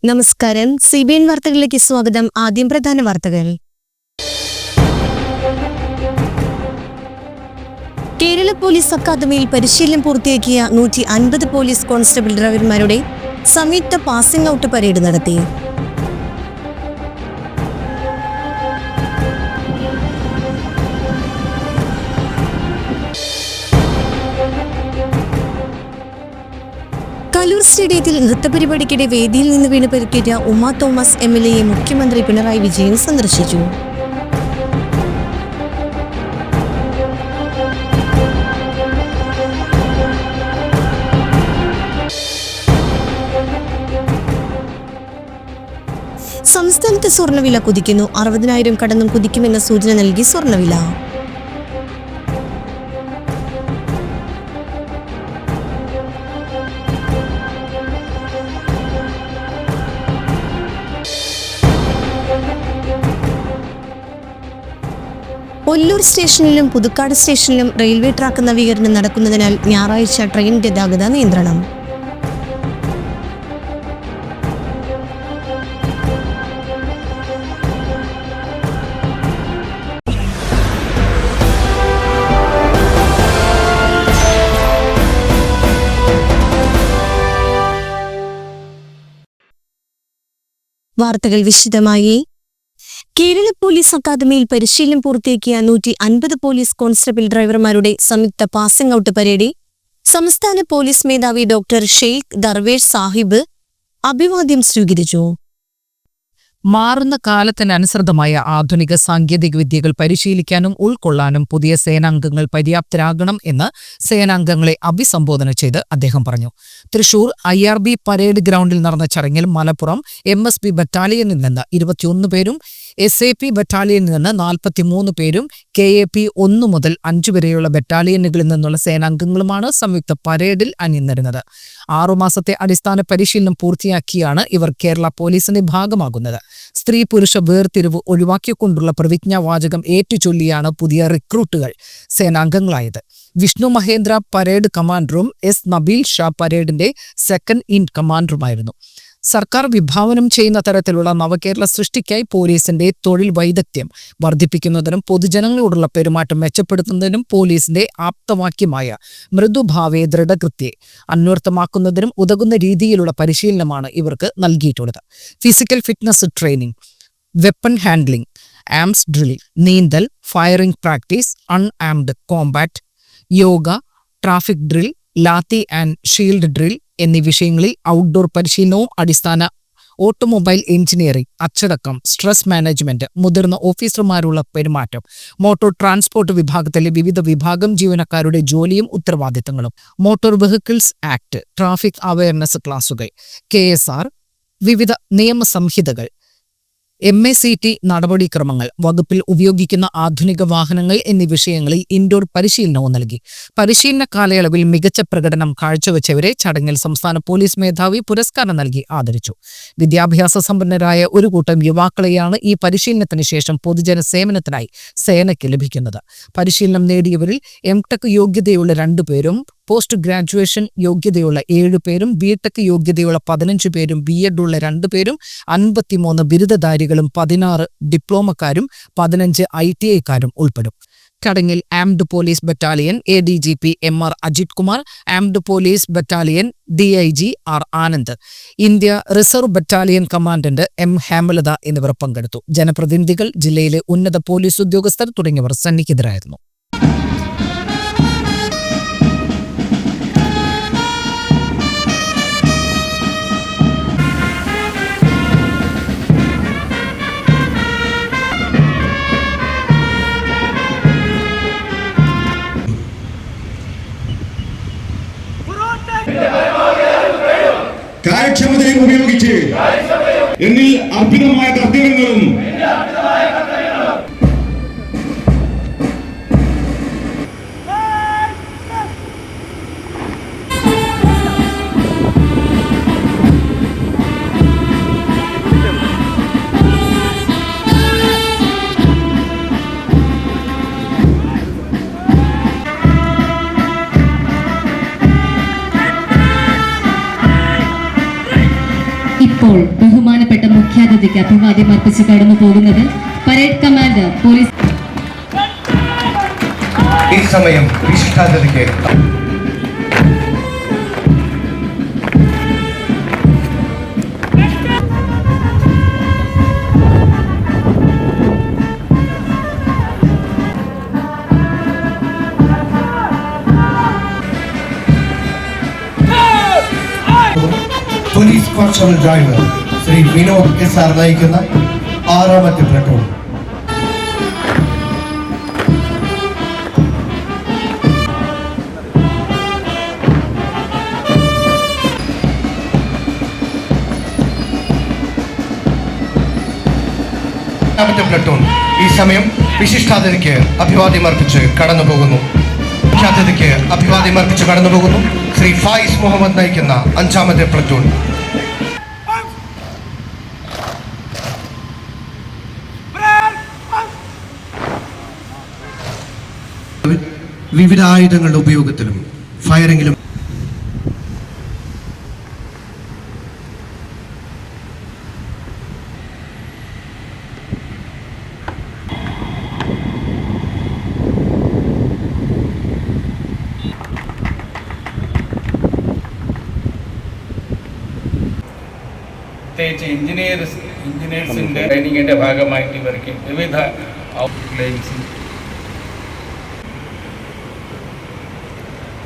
നമസ്കാരം. CBN വാർത്തകളിലേക്ക് സ്വാഗതം. ആദ്യം പ്രധാന വാർത്തകൾ. കേരള പോലീസ് അക്കാദമിയിൽ പരിശീലനം പൂർത്തിയാക്കിയ 150 പോലീസ് കോൺസ്റ്റബിൾ ഡ്രൈവർമാരുടെ സംയുക്ത പാസിംഗ് ഔട്ട് പരേഡ് നടത്തി. കലൂർ സ്റ്റേഡിയത്തിൽ നൃത്തപരിപാടിക്കിടെ വേദിയിൽ നിന്ന് വീണ് പരിക്കേറ്റ ഉമ്മ തോമസ് MLA മുഖ്യമന്ത്രി പിണറായി വിജയൻ സന്ദർശിച്ചു. സംസ്ഥാനത്ത് സ്വർണ്ണവില കുതിക്കുന്നു. 60,000 കടന്നും കുതിക്കുമെന്ന സൂചന നൽകി സ്വർണ്ണവില. ഒല്ലൂർ സ്റ്റേഷനിലും പുതുക്കാട് സ്റ്റേഷനിലും റെയിൽവേ ട്രാക്ക് നവീകരണം നടക്കുന്നതിനാൽ ഞായറാഴ്ച ട്രെയിൻ ഗതാഗത നിയന്ത്രണം. വാർത്തകൾ വിശദമായി. കേരള പോലീസ് അക്കാദമിയിൽ പരിശീലനം പൂർത്തിയാക്കിയ 150 പോലീസ് കോൺസ്റ്റബിൾ ഡ്രൈവർമാരുടെ സംയുക്ത പാസിംഗ് ഔട്ട് പരേഡിൽ സംസ്ഥാന പോലീസ് മേധാവി ഡോക്ടർ ഷെയ്ഖ് ദർവേഷ് സാഹിബ് അഭിവാദ്യം സ്വീകരിച്ചു. മാറുന്ന കാലത്തിനനുസൃതമായ ആധുനിക സാങ്കേതിക വിദ്യകൾ പരിശീലിക്കാനും ഉൾക്കൊള്ളാനും പുതിയ സേനാംഗങ്ങൾ പര്യാപ്തരാകണം എന്ന് സേനാംഗങ്ങളെ അഭിസംബോധന ചെയ്ത് അദ്ദേഹം പറഞ്ഞു. തൃശൂർ IRB പരേഡ് ഗ്രൗണ്ടിൽ നടന്ന ചടങ്ങിൽ മലപ്പുറം MSB ബറ്റാലിയനിൽ നിന്ന് 21 പേരും SAP ബറ്റാലിയനിൽ നിന്ന് 43 പേരും KAP 1 മുതൽ 5 വരെയുള്ള ബറ്റാലിയനുകളിൽ നിന്നുള്ള സേനാംഗങ്ങളുമാണ് സംയുക്ത പരേഡിൽ അണിനിരുന്നത്. 6 മാസത്തെ അടിസ്ഥാന പരിശീലനം പൂർത്തിയാക്കിയാണ് ഇവർ കേരള പോലീസിന്റെ ഭാഗമാകുന്നത്. സ്ത്രീ പുരുഷ വേർതിരിവ് ഒഴിവാക്കിക്കൊണ്ടുള്ള പ്രതിജ്ഞാവാചകം ഏറ്റുചൊല്ലിയാണ് പുതിയ റിക്രൂട്ടുകൾ സേനാംഗങ്ങളായത്. വിഷ്ണു മഹേന്ദ്ര പരേഡ് കമാൻഡറും S നബീൽ ഷാ പരേഡിന്റെ സെക്കൻഡ് ഇൻ കമാൻഡറുമായിരുന്നു. സർക്കാർ വിഭാവനം ചെയ്യുന്ന തരത്തിലുള്ള നവകേരള സൃഷ്ടിക്കായി പോലീസിന്റെ തൊഴിൽ വൈദഗ്ധ്യം വർദ്ധിപ്പിക്കുന്നതിനും പൊതുജനങ്ങളോടുള്ള പെരുമാറ്റം മെച്ചപ്പെടുത്തുന്നതിനും പോലീസിന്റെ ആപ്തവാക്യമായ മൃദുഭാവേ ദൃഢകൃത്യേ അന്വർത്ഥമാക്കുന്നതിനും ഉതകുന്ന രീതിയിലുള്ള പരിശീലനമാണ് ഇവർക്ക് നൽകിയിട്ടുള്ളത്. Physical fitness training, weapon handling, arms drill, നീന്തൽ, firing practice, unarmed combat, yoga, traffic drill, lathi and shield drill എന്നീ വിഷയങ്ങളിൽ ഔട്ട്ഡോർ പരിശീലനവും അടിസ്ഥാന ഓട്ടോമൊബൈൽ എഞ്ചിനീയറിംഗ്, അച്ചടക്കം, സ്ട്രെസ് മാനേജ്മെന്റ്, മുതിർന്ന ഓഫീസർമാരുള്ള പെരുമാറ്റം, മോട്ടോർ ട്രാൻസ്പോർട്ട് വിഭാഗത്തിലെ വിവിധ വിഭാഗം ജീവനക്കാരുടെ ജോലിയും ഉത്തരവാദിത്തങ്ങളും, motor vehicles act, traffic awareness ക്ലാസുകൾ, KSR, വിവിധ നിയമസംഹിതകൾ, MACT നടപടിക്രമങ്ങൾ, വകുപ്പിൽ ഉപയോഗിക്കുന്ന ആധുനിക വാഹനങ്ങൾ എന്നീ വിഷയങ്ങളിൽ ഇൻഡോർ പരിശീലനവും നൽകി. പരിശീലന കാലയളവിൽ മികച്ച പ്രകടനം കാഴ്ചവെച്ചവരെ ചടങ്ങിൽ സംസ്ഥാന പോലീസ് മേധാവി പുരസ്കാരം നൽകി ആദരിച്ചു. വിദ്യാഭ്യാസ സമ്പന്നരായ ഒരു കൂട്ടം യുവാക്കളെയാണ് ഈ പരിശീലനത്തിന് ശേഷം പൊതുജന സേവനത്തിനായി സേനയ്ക്ക് ലഭിക്കുന്നത്. പരിശീലനം നേടിയവരിൽ MTech യോഗ്യതയുള്ള 2 പേരും പോസ്റ്റ് ഗ്രാജുവേഷൻ യോഗ്യതയുള്ള 7 പേരും BTech യോഗ്യതയുള്ള 15 പേരും B.Ed ഉള്ള 2 പേരും 53 ബിരുദധാരികളും 16 ഡിപ്ലോമക്കാരും 15 ITIക്കാരും ഉൾപ്പെടും. ചടങ്ങിൽ armed police battalion ADGP MR Ajith Kumar, armed police battalion DIG R Anand, India reserve battalion commandant M Hemalatha എന്നിവർ പങ്കെടുത്തു. ജനപ്രതിനിധികൾ, ജില്ലയിലെ ഉന്നത പോലീസ് ഉദ്യോഗസ്ഥർ തുടങ്ങിയവർ സന്നിഹിതരായിരുന്നു. കാര്യക്ഷമതയും ഉപയോഗിച്ച് എന്നിൽ അർപ്പിതമായ കർത്തവ്യങ്ങളും ഇപ്പോൾ വേദിയിലേക്ക് അഭിവാദ്യം അർപ്പിച്ച് കടന്നു പോകുന്നത് പരേഡ് കമാൻഡർ പോലീസ്. ഈ സമയം വിശിഷ്ടാതിഥിക്ക് police constable driver Shri Vinod SR നയിക്കുന്ന 6ാമത്തെ പ്ലട്ടൂൺ. പ്ലട്ടൂൺ ഈ സമയം വിശിഷ്ടാതിഥിക്ക് അഭിവാദ്യം അർപ്പിച്ച് കടന്നു പോകുന്നു. മുഖ്യാതിഥിക്ക് അഭിവാദ്യം അർപ്പിച്ച് കടന്നു പോകുന്നു ശ്രീ ഫായിസ് മുഹമ്മദ് നയിക്കുന്ന 5ാമത്തെ പ്ലട്ടൂൺ. വിവിധ ആയുധങ്ങളുടെ ഉപയോഗത്തിലും ഫയറിംഗിലും പ്രത്യേകിച്ച് എഞ്ചിനീയേഴ്സിൻ്റെ ട്രെയിനിങ്ങിൻ്റെ ഭാഗമായിട്ട് ഇവർക്ക് വിവിധ ഔട്ട്ലൈൻസ്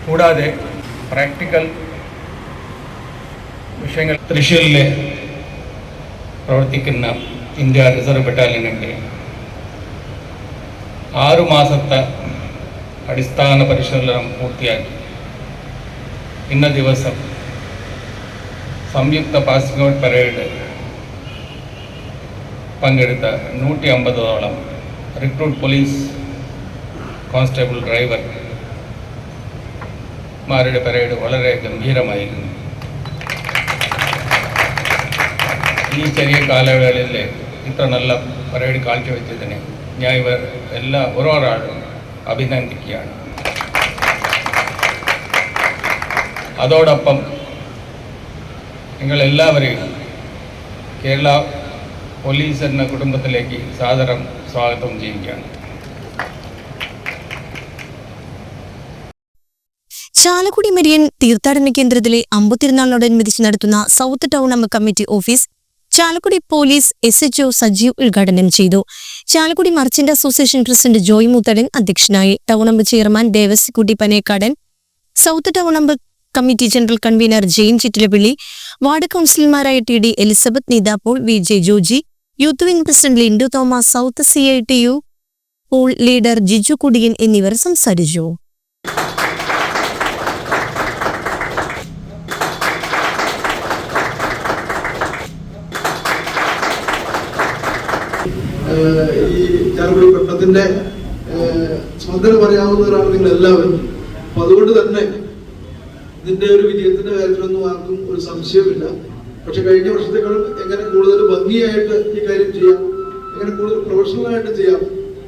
കൂടാതെ പ്രാക്ടിക്കൽ വിഷയങ്ങൾ തൃശ്ശൂരിലെ പ്രവർത്തിക്കുന്ന ഇന്ത്യ റിസർവ് ബറ്റാലിയനിൻ്റെ 6 മാസത്തെ അടിസ്ഥാന പരിശീലനം പൂർത്തിയാക്കി ഇന്ന ദിവസം സംയുക്ത പാസിംഗ് ഔട്ട് പരേഡ് പങ്കെടുത്ത 150ഓളം റിക്രൂട്ട് പോലീസ് കോൺസ്റ്റബിൾ ഡ്രൈവർമാരുടെ പരേഡ് വളരെ ഗംഭീരമായിരുന്നു. ഈ ചെറിയ കാലവേളയിൽ ഇത്ര നല്ല പരേഡ് കാഴ്ചവെച്ചതിന് ഞാൻ ഇവർ ഓരോരാളും അഭിനന്ദിക്കുകയാണ്. അതോടൊപ്പം നിങ്ങളെല്ലാവരെയും കേരള പോലീസ് എന്ന കുടുംബത്തിലേക്ക് സാദരം സ്വാഗതം ചെയ്യുകയാണ്. ചാലക്കുടി മരിയൻ തീർത്ഥാടന കേന്ദ്രത്തിലെ അമ്പത്തിരുന്നാളിനോടനുബന്ധിച്ച് നടത്തുന്ന സൗത്ത് ടൗൺ അംബ committee office Chalakudy police SHO Sajeev ഉദ്ഘാടനം ചെയ്തു. Chalakudy merchant association president Joy Moothadan അധ്യക്ഷനായി. ടൗൺ അംബ chairman Devassikutty Panekkadan, south town അംബ committee general convener Jain Chittilappilly, ward കൗൺസിലർമാരായ TD Elizabeth, Neetha Paul, VJ Joji, youth wing president Lindu Thomas, south CITU പോൾ ലീഡർ ജിജു കുടിയൻ എന്നിവർ സംസാരിച്ചു. ഈ ചാലക്കുടി പട്ടണത്തിന്റെ സ്പന്ദനം അറിയാവുന്നവരാണ് നിങ്ങൾ എല്ലാവരും. അപ്പൊ അതുകൊണ്ട് തന്നെ ഇതിന്റെ ഒരു വിജയത്തിന്റെ കാര്യത്തിലൊന്നും ആർക്കും ഒരു സംശയമില്ല. പക്ഷെ കഴിഞ്ഞ വർഷത്തെക്കാളും എങ്ങനെ കൂടുതൽ ഭംഗിയായിട്ട് ഈ കാര്യം ചെയ്യാം, എങ്ങനെ കൂടുതൽ പ്രൊഫഷണലായിട്ട് ചെയ്യാം,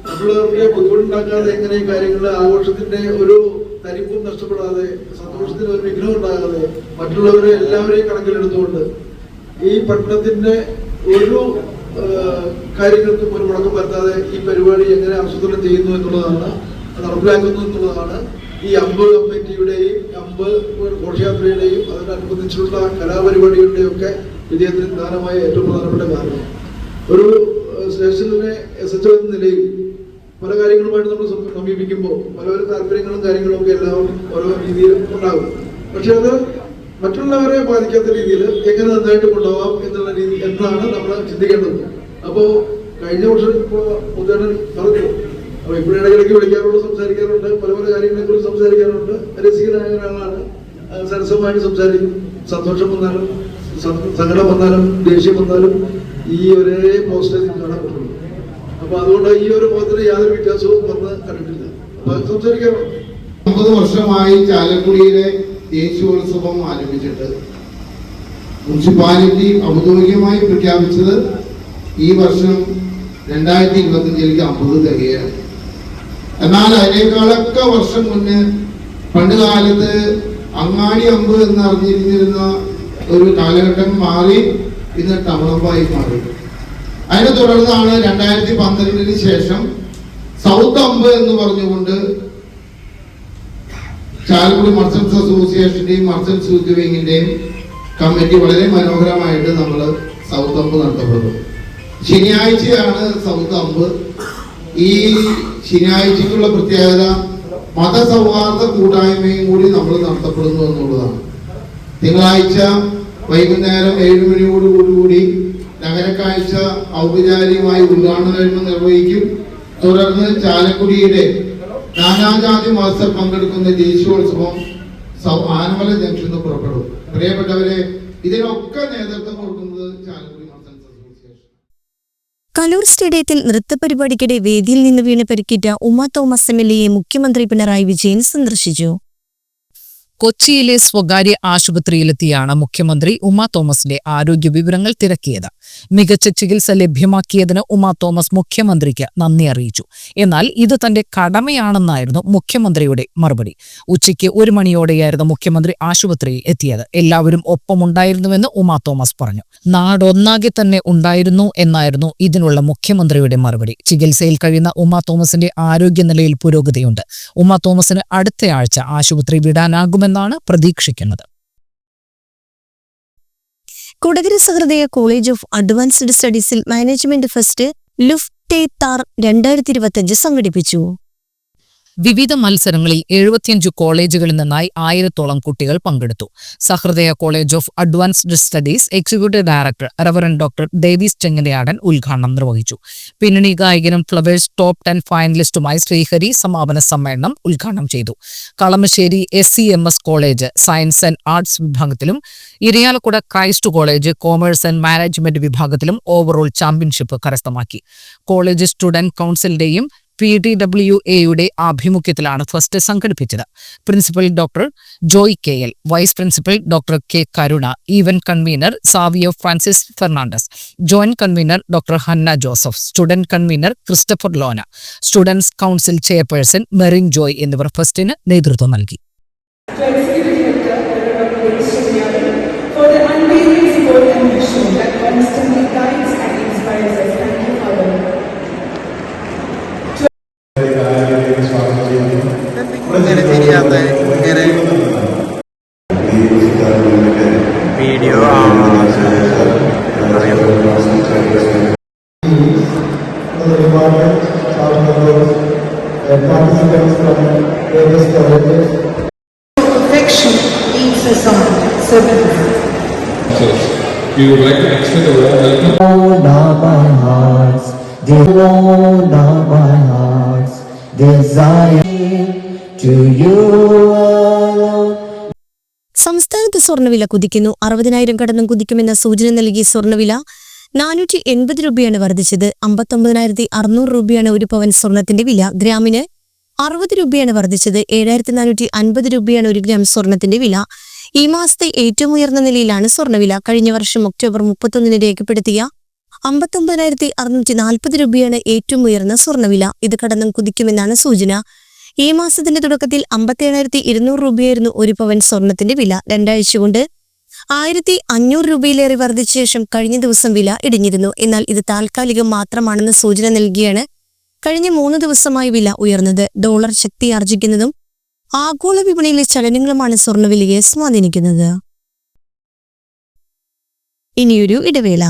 മറ്റുള്ളവർക്ക് ബുദ്ധിമുട്ടുണ്ടാക്കാതെ എങ്ങനെ ഈ കാര്യങ്ങൾ ആഘോഷത്തിന്റെ ഒരു തരിപ്പും നഷ്ടപ്പെടാതെ, സന്തോഷത്തിന് ഒരു വിഘ്നം ഉണ്ടാകാതെ, മറ്റുള്ളവരെ എല്ലാവരെയും കണക്കിലെടുത്തുകൊണ്ട് ഈ പട്ടണത്തിന്റെ ഒരു കാര്യങ്ങൾക്കും ഒരു മുടക്കം വരുത്താതെ ഈ പരിപാടി എങ്ങനെ ആസൂത്രണം ചെയ്യുന്നു എന്നുള്ളതാണ്, നടപ്പിലാക്കുന്നു എന്നുള്ളതാണ് ഈ അമ്പ് കമ്മിറ്റിയുടെയും അമ്പ് ഘോഷയാത്രയുടെയും അതിനനുബന്ധിച്ചുള്ള കലാപരിപാടികളുടെയും ഒക്കെ വിജയത്തിന് പ്രധാനമായ ഏറ്റവും പ്രധാനപ്പെട്ട കാരണം. ഒരു സ്റ്റേഷനിലെ SHO എന്ന നിലയിൽ പല കാര്യങ്ങളുമായിട്ട് നമ്മൾ സമീപിക്കുമ്പോൾ പല താല്പര്യങ്ങളും കാര്യങ്ങളും ഒക്കെ എല്ലാവരും ഓരോ രീതിയിൽ ഉണ്ടാകും. പക്ഷെ അത് മറ്റുള്ളവരെ ബാധിക്കാത്ത രീതിയിൽ എങ്ങനെ നന്നായിട്ട് കൊണ്ടുപോകാം എന്നുള്ള രീതി എന്നാണ് നമ്മൾ ചിന്തിക്കേണ്ടത്. അപ്പോൾ കഴിഞ്ഞ വർഷം ഇപ്പോൾ മുതലൻ പറഞ്ഞു, അപ്പോൾ ഇപ്പോഴും ഇടയ്ക്കിടയ്ക്ക് വിളിക്കാറുണ്ട്, സംസാരിക്കാറുണ്ട്, പല പല കാര്യങ്ങളെ കുറിച്ച് സംസാരിക്കാറുണ്ട്. രസികനായ ഒരാളാണ്, സരസമായിട്ട് സംസാരിക്കും. സന്തോഷം വന്നാലും സങ്കടം വന്നാലും ദേഷ്യം വന്നാലും ഈ ഒരേ പോസ്റ്റേജ് കാണാൻ പറ്റുള്ളൂ. അപ്പൊ അതുകൊണ്ട് ഈ ഒരു മുഖത്തിന് യാതൊരു വ്യത്യാസവും വന്ന് കണ്ടിട്ടില്ല. അപ്പൊ സംസാരിക്കാറുണ്ട്. 50 വർഷമായി ചാലക്കുടിയിലെ ദേശീയോത്സവം ആരംഭിച്ചിട്ട് മുനിസിപ്പാലിറ്റി ഔദ്യോഗികമായി പ്രഖ്യാപിച്ചത് ഈ വർഷം 2025 50 തികയാണ്. എന്നാൽ അതിനേക്കാളൊക്കെ വർഷം മുന്നേ പണ്ട് കാലത്ത് അങ്ങാടി അമ്പ് എന്ന് അറിഞ്ഞിരുന്ന ഒരു കാലഘട്ടം മാറി ഇന്ന് ടൗണമ്പായി മാറി. അതിനെ തുടർന്നാണ് 2012 ശേഷം സൗത്ത് അമ്പ് എന്ന് പറഞ്ഞുകൊണ്ട് ചാലക്കുടി മർച്ചന്റ്സ് അസോസിയേഷന്റെയും മർച്ചന്റ്സ് യൂത്ത് വിങ്ങിന്റെയും കമ്മിറ്റി വളരെ മനോഹരമായിട്ട് നമ്മൾ സൗത്ത് അമ്പ് നടത്തപ്പെടുന്നു. ശനിയാഴ്ചയാണ് സൗത്ത് അമ്പ്. ഈ ശനിയാഴ്ചക്കുള്ള പ്രത്യേകത മതസൗഹാർദ്ദ കൂട്ടായ്മയും കൂടി നമ്മൾ നടത്തപ്പെടുന്നു എന്നുള്ളതാണ്. തിങ്കളാഴ്ച വൈകുന്നേരം 7 മണിയോടുകൂടി നഗരക്കാഴ്ച ഔപചാരികമായി ഉദ്ഘാടനം നിർവഹിക്കും. തുടർന്ന് ചാലക്കുടിയുടെ നാനാജാതി മത്സരം പങ്കെടുക്കുന്ന ദേശീയോത്സവം ആനമല ജംഗ്ഷനിൽ പുറപ്പെടും. പ്രിയപ്പെട്ടവരെ, ഇതിനൊക്കെ നേതൃത്വം കൊടുക്കുന്നത് ചാലക്കുടി മർച്ചന്റ്സ് അസോസിയേഷൻ. കലൂർ സ്റ്റേഡിയത്തിൽ നൃത്തപരിപാടിക്കിടെ വേദിയിൽ നിന്ന് വീണ് പരിക്കേറ്റ ഉമ്മ തോമസ് MLA മുഖ്യമന്ത്രി പിണറായി വിജയൻ സന്ദർശിച്ചു. കൊച്ചിയിലെ സ്വകാര്യ ആശുപത്രിയിലെത്തിയാണ് മുഖ്യമന്ത്രി ഉമ്മ തോമസിന്റെ ആരോഗ്യ വിവരങ്ങൾ തിരക്കിയത്. മികച്ച ചികിത്സ ലഭ്യമാക്കിയതിന് ഉമ്മ തോമസ് മുഖ്യമന്ത്രിക്ക് നന്ദി അറിയിച്ചു. എന്നാൽ ഇത് തന്റെ കടമയാണെന്നായിരുന്നു മുഖ്യമന്ത്രിയുടെ മറുപടി. ഉച്ചയ്ക്ക് 1 മണിയോടെയായിരുന്നു മുഖ്യമന്ത്രി ആശുപത്രിയിൽ എത്തിയത്. എല്ലാവരും ഒപ്പമുണ്ടായിരുന്നുവെന്ന് ഉമ്മ തോമസ് പറഞ്ഞു. നാടൊന്നാകെ തന്നെ ഉണ്ടായിരുന്നു എന്നായിരുന്നു ഇതിനുള്ള മുഖ്യമന്ത്രിയുടെ മറുപടി. ചികിത്സയിൽ കഴിയുന്ന ഉമ്മ തോമസിന്റെ ആരോഗ്യനിലയിൽ പുരോഗതിയുണ്ട്. ഉമ്മ തോമസിന് അടുത്തയാഴ്ച ആശുപത്രി വിടാനാകുമെന്നാണ് പ്രതീക്ഷിക്കുന്നത്. Kodakara Sahrudaya college of advanced സ്റ്റഡീസിൽ മാനേജ്മെന്റ് ഫെസ്റ്റ് ലുഫ്റ്റേത്താർ 2025 സംഘടിപ്പിച്ചു. വിവിധ മത്സരങ്ങളിൽ 75 കോളേജുകളിൽ നിന്നായി 1000-ഓളം കുട്ടികൾ പങ്കെടുത്തു. Sahrudaya college of advanced studies executive director reverend doctor Davis Chenganayadan ഉദ്ഘാടനം നിർവഹിച്ചു. പിന്നണി ഗായകനും ഫ്ലവേഴ്സ് ടോപ്പ് 10 ഫൈനലിസ്റ്റുമായി ശ്രീഹരി സമാപന സമ്മേളനം ഉദ്ഘാടനം ചെയ്തു. Kalamassery SCMS college science and arts വിഭാഗത്തിലും Irinjalakuda Christ college commerce and management വിഭാഗത്തിലും ഓവറോൾ ചാമ്പ്യൻഷിപ്പ് കരസ്ഥമാക്കി. കോളേജ് സ്റ്റുഡന്റ് കൗൺസിലിന്റെയും PTWAയുടെ ആഭിമുഖ്യത്തിലാണ് ഫെസ്റ്റ് സംഘടിപ്പിച്ചത്. Principal doctor Joy KL, vice principal doctor K Karuna, event convener Savio Francis Fernandez, joint convener doctor Hanna Joseph, student convener Christopher Lona, students council chairperson Merin Joy എന്നിവർ ഫെസ്റ്റിന് നേതൃത്വം നൽകി. Video We would like to extend a warm welcome. All of my hearts, all of my hearts, desire to you alone. സംസ്ഥാനത്ത് സ്വർണ്ണവില കുതിക്കുന്നു. 60,000 കടന്നും കുതിക്കുമെന്ന സൂചന നൽകി സ്വർണ്ണവില 480 രൂപയാണ് വർദ്ധിച്ചത്. 59,600 രൂപയാണ് 1 പവൻ സ്വർണത്തിന്റെ വില. ഗ്രാമിന് 60 രൂപയാണ് വർദ്ധിച്ചത്. 7,450 രൂപയാണ് 1 ഗ്രാം സ്വർണത്തിന്റെ വില. ഈ മാസത്തെ ഏറ്റവും ഉയർന്ന നിലയിലാണ് സ്വർണ്ണവില. കഴിഞ്ഞ വർഷം ഒക്ടോബർ 31 രേഖപ്പെടുത്തിയ 59,640 രൂപയാണ് ഏറ്റവും ഉയർന്ന സ്വർണ്ണവില. ഇത് കടന്നും കുതിക്കുമെന്നാണ് സൂചന. ഈ മാസത്തിന്റെ തുടക്കത്തിൽ 57,200 രൂപയായിരുന്നു 1 പവൻ സ്വർണത്തിന്റെ വില. 2 ആഴ്ച കൊണ്ട് 1,500 രൂപയിലേറെ വർദ്ധിച്ച ശേഷം കഴിഞ്ഞ ദിവസം വില ഇടിഞ്ഞിരുന്നു. എന്നാൽ ഇത് താൽക്കാലികം മാത്രമാണെന്ന് സൂചന നൽകിയാണ് കഴിഞ്ഞ 3 ദിവസമായി വില ഉയർന്നത്. ഡോളർ ശക്തി ആർജിക്കുന്നതും ആഗോള വിപണിയിലെ ചലനങ്ങളുമാണ് സ്വർണ്ണവിലയെ സ്വാധീനിക്കുന്നത്. ഇനിയൊരു ഇടവേള.